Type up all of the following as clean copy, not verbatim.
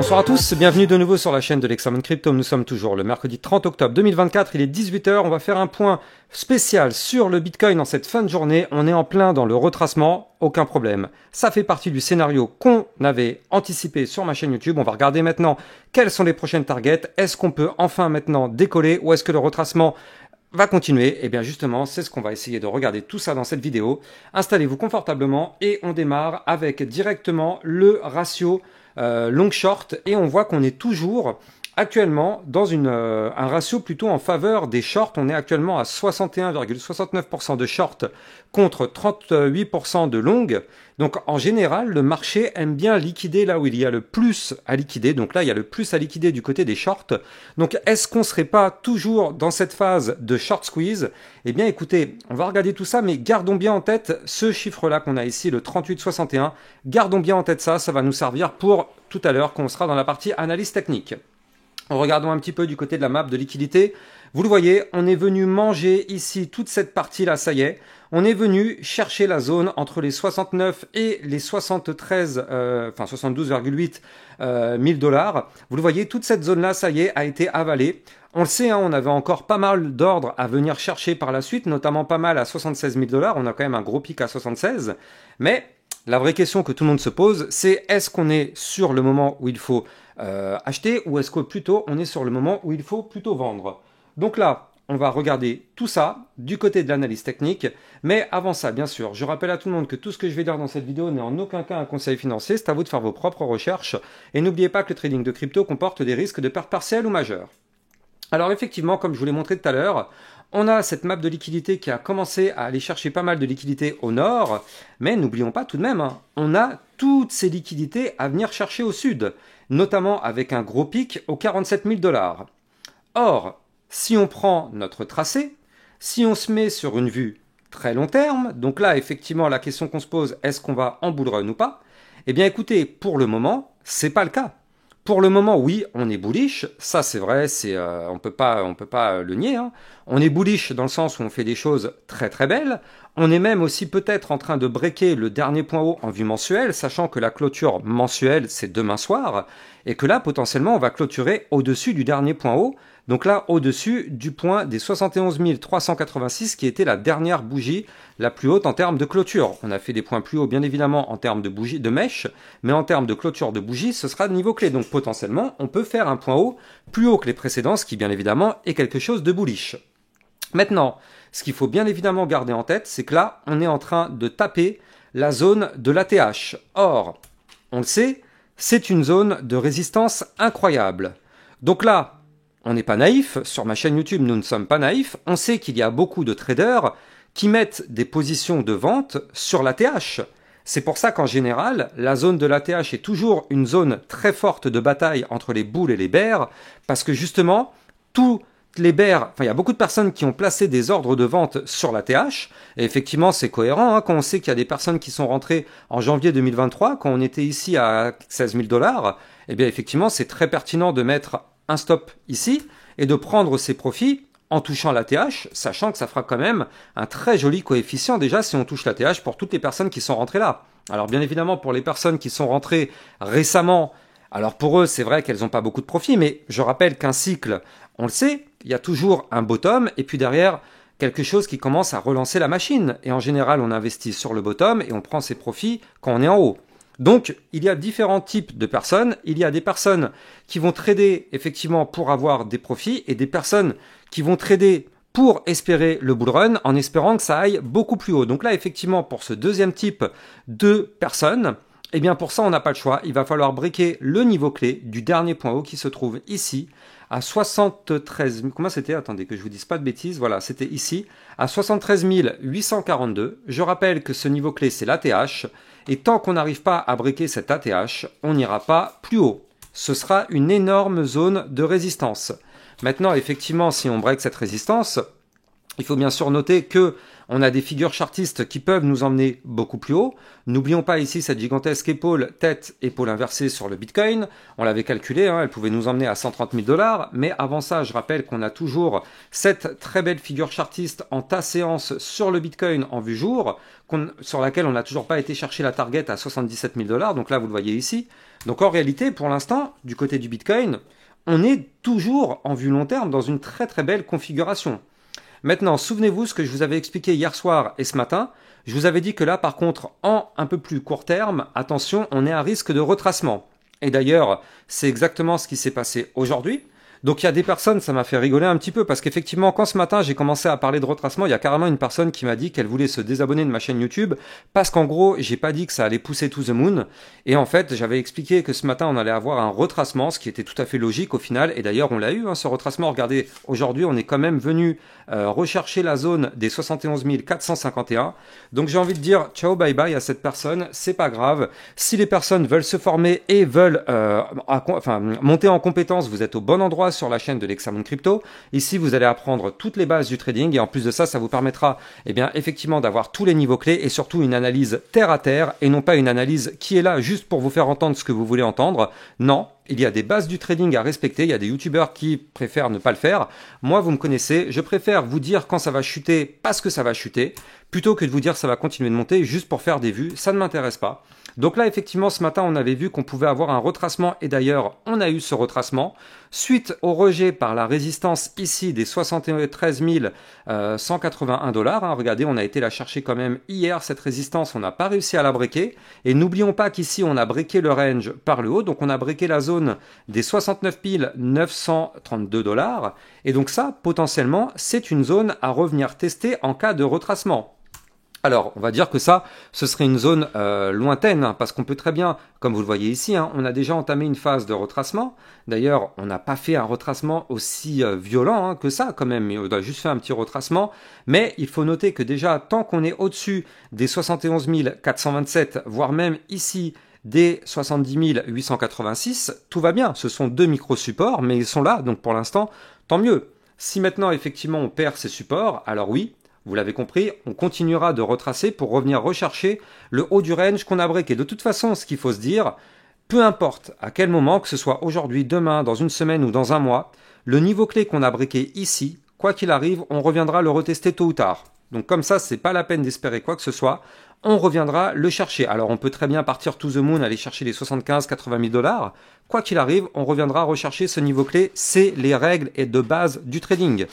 Bonsoir à tous, bienvenue de nouveau sur la chaîne de l'Examen Crypto. Nous sommes toujours le mercredi 30 octobre 2024, il est 18 h. On va faire un point spécial sur le Bitcoin en cette fin de journée. On est en plein dans le retracement, aucun problème. Ça fait partie du scénario qu'on avait anticipé sur ma chaîne YouTube. On va regarder maintenant quelles sont les prochaines targets. Est-ce qu'on peut enfin maintenant décoller ou est-ce que le retracement va continuer? Et bien justement, c'est ce qu'on va essayer de regarder tout ça dans cette vidéo. Installez-vous confortablement et on démarre avec directement le ratio long short et on voit qu'on est toujours actuellement dans un ratio plutôt en faveur des shorts. On est actuellement à 61,69% de short contre 38% de long. Donc en général, le marché aime bien liquider là où il y a le plus à liquider. Donc là, il y a le plus à liquider du côté des shorts. Donc est-ce qu'on ne serait pas toujours dans cette phase de short squeeze? Eh bien écoutez, on va regarder tout ça, mais gardons bien en tête ce chiffre-là qu'on a ici, le 38,61. Gardons bien en tête ça, ça va nous servir pour tout à l'heure quand on sera dans la partie analyse technique. Regardons un petit peu du côté de la map de liquidité. Vous le voyez, on est venu manger ici toute cette partie-là, ça y est. On est venu chercher la zone entre les 69 et les 72,8 000 dollars. Vous le voyez, toute cette zone-là, ça y est, a été avalée. On le sait, hein, on avait encore pas mal d'ordres à venir chercher par la suite, notamment pas mal à 76 000 dollars. On a quand même un gros pic à 76. Mais la vraie question que tout le monde se pose, c'est est-ce qu'on est sur le moment où il faut acheter ou est-ce que plutôt on est sur le moment où il faut plutôt vendre? Donc là, on va regarder tout ça du côté de l'analyse technique. Mais avant ça, bien sûr, je rappelle à tout le monde que tout ce que je vais dire dans cette vidéo n'est en aucun cas un conseil financier. C'est à vous de faire vos propres recherches. Et n'oubliez pas que le trading de crypto comporte des risques de perte partielle ou majeure. Alors effectivement, comme je vous l'ai montré tout à l'heure, on a cette map de liquidité qui a commencé à aller chercher pas mal de liquidités au nord. Mais n'oublions pas tout de même, hein, on a toutes ces liquidités à venir chercher au sud, notamment avec un gros pic aux 47 000 dollars. Or, si on prend notre tracé, si on se met sur une vue très long terme, donc là, effectivement, la question qu'on se pose, est-ce qu'on va en bull run ou pas? Eh bien, écoutez, pour le moment, c'est pas le cas. Pour le moment, oui, on est bullish, ça c'est vrai, on peut pas le nier. Hein. On est bullish dans le sens où on fait des choses très très belles. On est même aussi peut-être en train de breaker le dernier point haut en vue mensuelle, sachant que la clôture mensuelle c'est demain soir, et que là potentiellement on va clôturer au-dessus du dernier point haut. Donc là, au-dessus du point des 71 386 qui était la dernière bougie la plus haute en termes de clôture. On a fait des points plus hauts, bien évidemment, en termes de bougie, de mèche, mais en termes de clôture de bougie, ce sera de niveau clé. Donc potentiellement, on peut faire un point haut plus haut que les précédents, ce qui, bien évidemment, est quelque chose de bullish. Maintenant, ce qu'il faut bien évidemment garder en tête, c'est que là, on est en train de taper la zone de l'ATH. Or, on le sait, c'est une zone de résistance incroyable. Donc là, on n'est pas naïf, sur ma chaîne YouTube, nous ne sommes pas naïfs. On sait qu'il y a beaucoup de traders qui mettent des positions de vente sur l'ATH. C'est pour ça qu'en général, la zone de l'ATH est toujours une zone très forte de bataille entre les bulls et les bears, parce que justement, tous les bears, il y a beaucoup de personnes qui ont placé des ordres de vente sur l'ATH, et effectivement c'est cohérent, hein, quand on sait qu'il y a des personnes qui sont rentrées en janvier 2023, quand on était ici à 16 000 dollars, eh bien effectivement c'est très pertinent de mettre un stop ici et de prendre ses profits en touchant l'ATH, sachant que ça fera quand même un très joli coefficient déjà si on touche l'ATH pour toutes les personnes qui sont rentrées là. Alors bien évidemment pour les personnes qui sont rentrées récemment, alors pour eux c'est vrai qu'elles n'ont pas beaucoup de profit, mais je rappelle qu'un cycle, on le sait, il y a toujours un bottom et puis derrière quelque chose qui commence à relancer la machine. Et en général on investit sur le bottom et on prend ses profits quand on est en haut. Donc, il y a différents types de personnes. Il y a des personnes qui vont trader effectivement pour avoir des profits et des personnes qui vont trader pour espérer le bull run en espérant que ça aille beaucoup plus haut. Donc là, effectivement, pour ce deuxième type de personnes, eh bien pour ça, on n'a pas le choix. Il va falloir breaker le niveau clé du dernier point haut qui se trouve ici à 73... Comment c'était? Attendez, que je vous dise pas de bêtises. Voilà, c'était ici à 73 842. Je rappelle que ce niveau clé, c'est l'ATH. Et tant qu'on n'arrive pas à breaker cette ATH, on n'ira pas plus haut. Ce sera une énorme zone de résistance. Maintenant, effectivement, si on break cette résistance, Il faut bien sûr noter que on a des figures chartistes qui peuvent nous emmener beaucoup plus haut. N'oublions pas ici cette gigantesque épaule, tête, épaule inversée sur le Bitcoin. On l'avait calculé, hein, elle pouvait nous emmener à 130 000 $. Mais avant ça, je rappelle qu'on a toujours cette très belle figure chartiste en tas séance sur le Bitcoin en vue jour, sur laquelle on n'a toujours pas été chercher la target à 77 000 $. Donc là, vous le voyez ici. Donc en réalité, pour l'instant, du côté du Bitcoin, on est toujours en vue long terme dans une très très belle configuration. Maintenant, souvenez-vous ce que je vous avais expliqué hier soir et ce matin. Je vous avais dit que là, par contre, en un peu plus court terme, attention, on est à risque de retracement. Et d'ailleurs, c'est exactement ce qui s'est passé aujourd'hui. Donc il y a des personnes, ça m'a fait rigoler un petit peu, parce qu'effectivement, quand ce matin j'ai commencé à parler de retracement, il y a carrément une personne qui m'a dit qu'elle voulait se désabonner de ma chaîne YouTube, parce qu'en gros, j'ai pas dit que ça allait pousser to the moon, et en fait, j'avais expliqué que ce matin, on allait avoir un retracement, ce qui était tout à fait logique au final, et d'ailleurs, on l'a eu, hein, ce retracement. Regardez, aujourd'hui, on est quand même venu rechercher la zone des 71 451, donc j'ai envie de dire ciao, bye bye à cette personne, c'est pas grave. Si les personnes veulent se former et veulent monter en compétence, vous êtes au bon endroit sur la chaîne de l'Hexamone Crypto. Ici, vous allez apprendre toutes les bases du trading et en plus de ça, ça vous permettra effectivement d'avoir tous les niveaux clés et surtout une analyse terre à terre et non pas une analyse qui est là juste pour vous faire entendre ce que vous voulez entendre. Non, il y a des bases du trading à respecter, il y a des youtubeurs qui préfèrent ne pas le faire. Moi, vous me connaissez, je préfère vous dire quand ça va chuter parce que ça va chuter, plutôt que de vous dire ça va continuer de monter juste pour faire des vues, ça ne m'intéresse pas. Donc là, effectivement, ce matin, on avait vu qu'on pouvait avoir un retracement et d'ailleurs, on a eu ce retracement. Suite au rejet par la résistance ici des 73 181 $, hein, regardez, on a été la chercher quand même hier, cette résistance, on n'a pas réussi à la breaker. Et n'oublions pas qu'ici, on a breaké le range par le haut, donc on a breaké la zone des 69 932 $. Et donc ça, potentiellement, c'est une zone à revenir tester en cas de retracement. Alors, on va dire que ça, ce serait une zone lointaine, hein, parce qu'on peut très bien, comme vous le voyez ici, hein, on a déjà entamé une phase de retracement. D'ailleurs, on n'a pas fait un retracement aussi violent hein, que ça, quand même. On a juste fait un petit retracement. Mais il faut noter que déjà, tant qu'on est au-dessus des 71 427, voire même ici, des 70 886, tout va bien. Ce sont deux micro-supports, mais ils sont là, donc pour l'instant, tant mieux. Si maintenant, effectivement, on perd ces supports, alors oui, vous l'avez compris, on continuera de retracer pour revenir rechercher le haut du range qu'on a breaké. De toute façon, ce qu'il faut se dire, peu importe à quel moment, que ce soit aujourd'hui, demain, dans une semaine ou dans un mois, le niveau clé qu'on a breaké ici, quoi qu'il arrive, on reviendra le retester tôt ou tard. Donc comme ça, c'est pas la peine d'espérer quoi que ce soit. On reviendra le chercher. Alors on peut très bien partir to the moon, aller chercher les 75-80 000 $. Quoi qu'il arrive, on reviendra rechercher ce niveau clé. C'est les règles et de base du trading.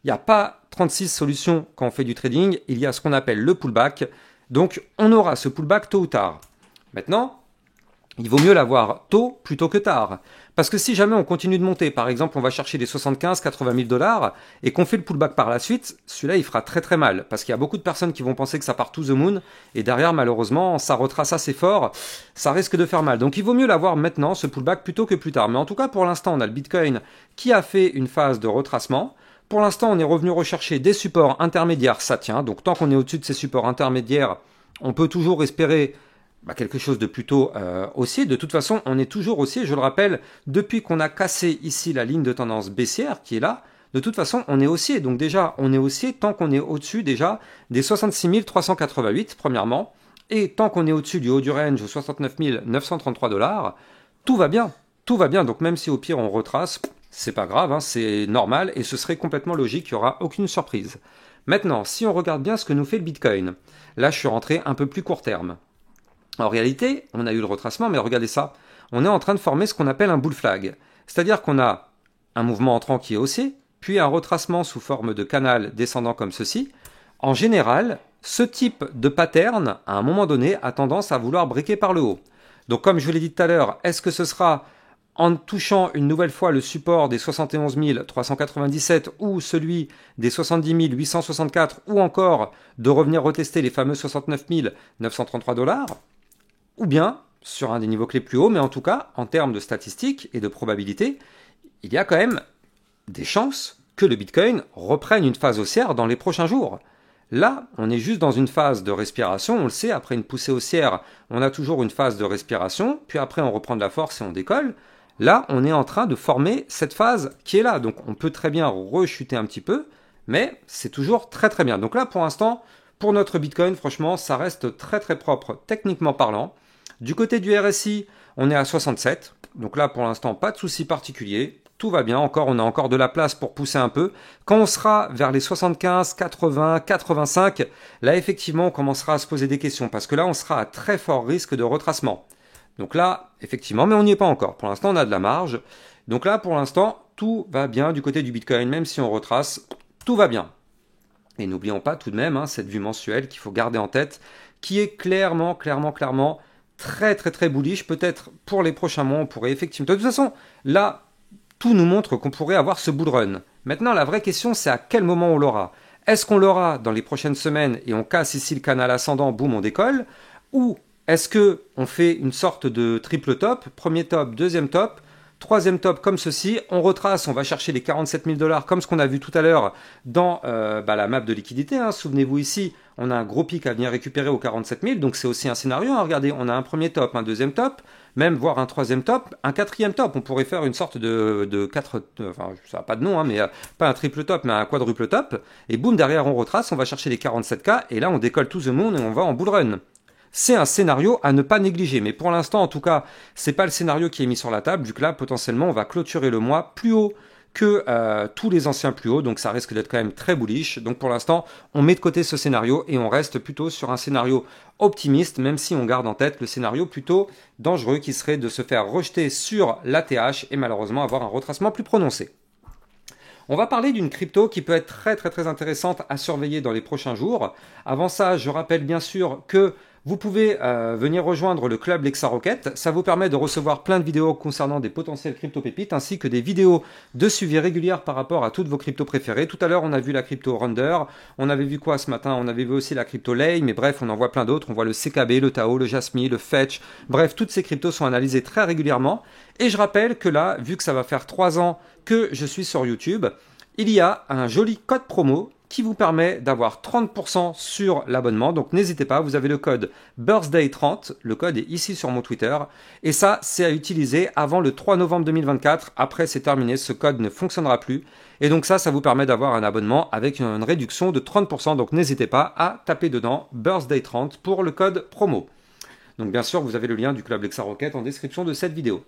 Il n'y a pas 36 solutions quand on fait du trading, il y a ce qu'on appelle le pullback. Donc on aura ce pullback tôt ou tard. Maintenant, il vaut mieux l'avoir tôt plutôt que tard. Parce que si jamais on continue de monter, par exemple on va chercher les 75-80 000 $ et qu'on fait le pullback par la suite, celui-là il fera très très mal. Parce qu'il y a beaucoup de personnes qui vont penser que ça part to the moon et derrière malheureusement ça retrace assez fort, ça risque de faire mal. Donc il vaut mieux l'avoir maintenant ce pullback plutôt que plus tard. Mais en tout cas pour l'instant on a le Bitcoin qui a fait une phase de retracement. Pour l'instant, on est revenu rechercher des supports intermédiaires, ça tient. Donc tant qu'on est au-dessus de ces supports intermédiaires, on peut toujours espérer quelque chose de plutôt haussier. De toute façon, on est toujours haussier, je le rappelle, depuis qu'on a cassé ici la ligne de tendance baissière qui est là. De toute façon, on est haussier. Donc déjà, on est haussier tant qu'on est au-dessus déjà des 66 388, premièrement. Et tant qu'on est au-dessus du haut du range, 69 933 $, tout va bien. Tout va bien. Donc même si au pire on retrace, c'est pas grave, hein, c'est normal et ce serait complètement logique, il n'y aura aucune surprise. Maintenant, si on regarde bien ce que nous fait le Bitcoin, là je suis rentré un peu plus court terme. En réalité, on a eu le retracement, mais regardez ça, on est en train de former ce qu'on appelle un bull flag. C'est-à-dire qu'on a un mouvement entrant qui est haussier, puis un retracement sous forme de canal descendant comme ceci. En général, ce type de pattern, à un moment donné, a tendance à vouloir breaker par le haut. Donc comme je vous l'ai dit tout à l'heure, est-ce que ce sera en touchant une nouvelle fois le support des 71 397 ou celui des 70 864 ou encore de revenir retester les fameux 69 933 $, ou bien sur un des niveaux clés plus hauts, mais en tout cas, en termes de statistiques et de probabilité, il y a quand même des chances que le Bitcoin reprenne une phase haussière dans les prochains jours. Là, on est juste dans une phase de respiration, on le sait, après une poussée haussière, on a toujours une phase de respiration, puis après on reprend de la force et on décolle. Là, on est en train de former cette phase qui est là. Donc, on peut très bien rechuter un petit peu, mais c'est toujours très très bien. Donc là, pour l'instant, pour notre Bitcoin, franchement, ça reste très très propre techniquement parlant. Du côté du RSI, on est à 67. Donc là, pour l'instant, pas de souci particulier. Tout va bien. Encore, on a encore de la place pour pousser un peu. Quand on sera vers les 75, 80, 85, là, effectivement, on commencera à se poser des questions parce que là, on sera à très fort risque de retracement. Donc là, effectivement, mais on n'y est pas encore. Pour l'instant, on a de la marge. Donc là, pour l'instant, tout va bien du côté du Bitcoin. Même si on retrace, tout va bien. Et n'oublions pas tout de même cette vue mensuelle qu'il faut garder en tête, qui est clairement très très très bullish. Peut-être pour les prochains mois, on pourrait effectivement... De toute façon, là, tout nous montre qu'on pourrait avoir ce bull run. Maintenant, la vraie question, c'est à quel moment on l'aura. Est-ce qu'on l'aura dans les prochaines semaines et on casse ici le canal ascendant, boum, on décolle? Ou est-ce que on fait une sorte de triple top, premier top, deuxième top, troisième top comme ceci, on retrace, on va chercher les 47 000 $ comme ce qu'on a vu tout à l'heure dans la map de liquidité. Souvenez-vous ici, on a un gros pic à venir récupérer aux 47 000, donc c'est aussi un scénario. Regardez, on a un premier top, un deuxième top, même voire un troisième top, un quatrième top. On pourrait faire une sorte de 4, enfin ça n'a pas de nom, mais pas un triple top, mais un quadruple top. Et boum, derrière on retrace, on va chercher les 47K, et là on décolle to the moon et on va en bull run. C'est un scénario à ne pas négliger, mais pour l'instant, en tout cas, c'est pas le scénario qui est mis sur la table, vu que là, potentiellement, on va clôturer le mois plus haut que tous les anciens plus hauts, donc ça risque d'être quand même très bullish. Donc pour l'instant, on met de côté ce scénario et on reste plutôt sur un scénario optimiste, même si on garde en tête le scénario plutôt dangereux qui serait de se faire rejeter sur l'ATH et malheureusement avoir un retracement plus prononcé. On va parler d'une crypto qui peut être très très très intéressante à surveiller dans les prochains jours. Avant ça, je rappelle bien sûr que vous pouvez venir rejoindre le club Lexa Rocket. Ça vous permet de recevoir plein de vidéos concernant des potentielles crypto-pépites ainsi que des vidéos de suivi régulières par rapport à toutes vos cryptos préférées. Tout à l'heure, on a vu la crypto Render. On avait vu quoi ce matin? On avait vu aussi la crypto Lei, mais bref, on en voit plein d'autres. On voit le CKB, le Tao, le Jasmy, le Fetch. Bref, toutes ces cryptos sont analysées très régulièrement. Et je rappelle que là, vu que ça va faire 3 ans que je suis sur YouTube, il y a un joli code promo qui vous permet d'avoir 30% sur l'abonnement. Donc n'hésitez pas, vous avez le code BIRTHDAY30, le code est ici sur mon Twitter. Et ça, c'est à utiliser avant le 3 novembre 2024. Après, c'est terminé, ce code ne fonctionnera plus. Et donc ça vous permet d'avoir un abonnement avec une réduction de 30%. Donc n'hésitez pas à taper dedans BIRTHDAY30 pour le code promo. Donc bien sûr, vous avez le lien du Club Lexa Rocket en description de cette vidéo.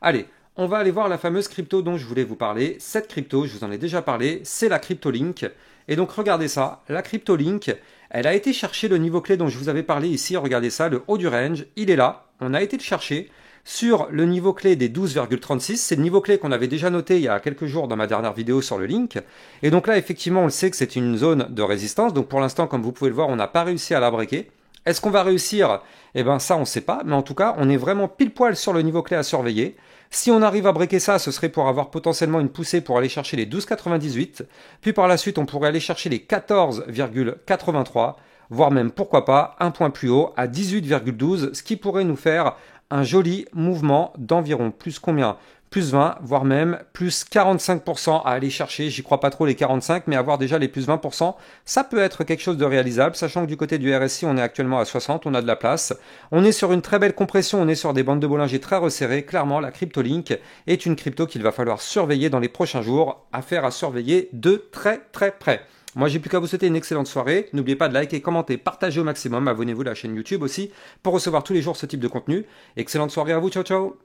Allez, on va aller voir la fameuse crypto dont je voulais vous parler. Cette crypto, je vous en ai déjà parlé, c'est la CryptoLink. Et donc regardez ça, la CryptoLink, elle a été chercher le niveau clé dont je vous avais parlé ici. Regardez ça, le haut du range, il est là. On a été le chercher sur le niveau clé des 12,36. C'est le niveau clé qu'on avait déjà noté il y a quelques jours dans ma dernière vidéo sur le link. Et donc là, effectivement, on le sait que c'est une zone de résistance. Donc pour l'instant, comme vous pouvez le voir, on n'a pas réussi à la breaker. Est-ce qu'on va réussir? Eh bien ça, on ne sait pas. Mais en tout cas, on est vraiment pile poil sur le niveau clé à surveiller. Si on arrive à breaker ça, ce serait pour avoir potentiellement une poussée pour aller chercher les 12,98. Puis par la suite, on pourrait aller chercher les 14,83, voire même, pourquoi pas, un point plus haut à 18,12, ce qui pourrait nous faire un joli mouvement d'environ plus combien? Plus 20, voire même plus 45% à aller chercher. J'y crois pas trop les 45, mais avoir déjà les plus 20%, ça peut être quelque chose de réalisable, sachant que du côté du RSI, on est actuellement à 60, on a de la place. On est sur une très belle compression, on est sur des bandes de Bollinger très resserrées. Clairement, la CryptoLink est une crypto qu'il va falloir surveiller dans les prochains jours, affaire à surveiller de très très près. Moi, j'ai plus qu'à vous souhaiter une excellente soirée. N'oubliez pas de liker, commenter, partager au maximum. Abonnez-vous à la chaîne YouTube aussi pour recevoir tous les jours ce type de contenu. Excellente soirée à vous. Ciao, ciao.